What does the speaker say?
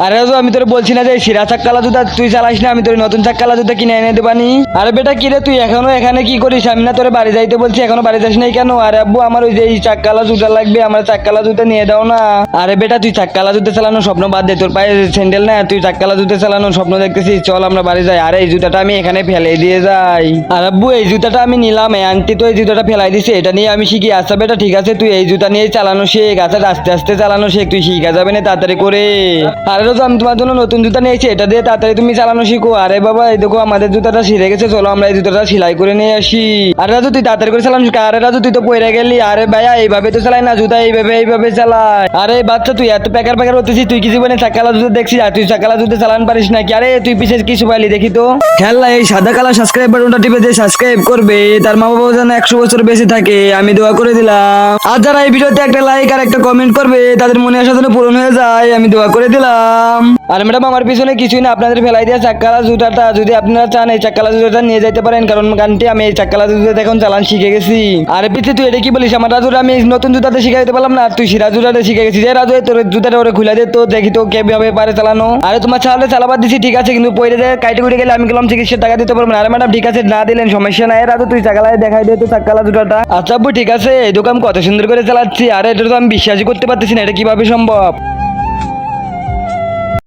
আরে রাজু, আমি তোর বলছি না যে সিরা চাক্কালা জুতা তুই চালাইস না, আমি তোর নতুন চাক্কালা জুতা কিনে এনে দেবানি। আরে বেটা কিরে তুই এখনো এখানে কি করিস? আমি না তোর বাড়ি যাইতে বলছি, এখনো বাড়ি যাস নাই কেন? আরে আব্বু আমার ওই যে এই চাক্কালা জুতা লাগবে, আমার চাক্কালা জুতা নিয়ে দাও না। আরে বেটা তুই চাক্কালা জুতা চালানো স্বপ্ন বাদ দে, তোর পায়ে স্যান্ডেল না, তুই চাক্কালা জুতা চালানো স্বপ্ন দেখতেছিস, চল আমরা বাড়ি যাই। আরে এই জুতাটা আমি এখানে ফেলে দিয়ে যাই। আর আব্বু এই জুতাটা আমি নিলাম, আন্টি তো এই জুতাটা ফেলাই দিছে, এটা নিয়ে আমি শিখি। আচ্ছা বেটা ঠিক আছে, তুই এই জুতা নিয়ে চালানো শেখ। আচ্ছা আস্তে আস্তে চালানো শেখ, তুই শিখা যাবে না তাড়াতাড়ি করে। আরে রোজ আমি তোমার জন্য নতুন জুতা নিয়েছি, এটা দিয়ে তাড়াতাড়ি তুমি চালানো শিখো। আরে বাবা এই দেখো আমাদের জুতাটা ছিঁড়ে গেছে, চলো আমরা এই জুতাটা সেলাই করে নিয়ে আসি। আরে রাজু তুই তাড়াতাড়ি করে চালানো শিখা। আরে রাজু তুই তো পড়ে গেলি। আরে ভাইয়া এইভাবে তো চালাই না জুতা, এইভাবে চালাই। আরে বাচ্চা তুই এত প্যাকার হতেছিস, তুই কি জীবনে চাকালা জুতা দেখছিস? আর তুই চাকালা জুতা চালান পারিস নাকি? আরে তুই পিছিয়ে কিছু পাইলি দেখি তো। খেলা এই সাদা কালা সাবস্ক্রাইব বাটনটা টিপে দিয়ে সাবস্ক্রাইব করবে, তার মা বাবা যেন 100 বছর বেঁচে থাকে, আমি দোয়া করে দিলাম। আর যারা এই ভিডিওতে একটা লাইক আর একটা কমেন্ট করবে, তাদের মনে আশা যেন পূরণ হয়ে যায়, আমি দোয়া করে দিলাম। আর ম্যাডাম আমার পিছনে কিছুই না, আপনাদের ফেলাই দেওয়া চাক্কালা জুতাটা যদি আপনারা চান এই চাক্কালা জুতাটা নিয়ে যাইতে পারেন, কারণ গানটি আমি এই চাক্কালা জুতাতে এখন চালান শিখে গেছি। আরে পিছে তুই এটা কি বলিস? আমার রাজুর আমি নতুন জুতাতে শিখাইতে পারলাম না, তুই সিরা জুতাতে শিখে গেছিস। রাজু তোর জুতাটা ওরে খুলে দে তো, দেখি তো কিভাবে পারে চালানো। আরে তোমার চালালে চালাবার দিছি ঠিক আছে, কিন্তু পয়রে যায় কাইটে কুটে গেলে আমি গেলাম চিকিৎসার টাকা দিতে পারবো না। আরে ম্যাডাম ঠিক আছে, না দিলেন সমস্যা নাই। রাজু তুই চাকালায় দেখাই দে তো চাক্কালা জুতাটা। আচ্ছা আব্বু ঠিক আছে, এই দোকান কত সুন্দর করে চালাচ্ছি। আরে এটা তো আমি বিশ্বাসই করতে পারতেছি না, এটা কিভাবে সম্ভব?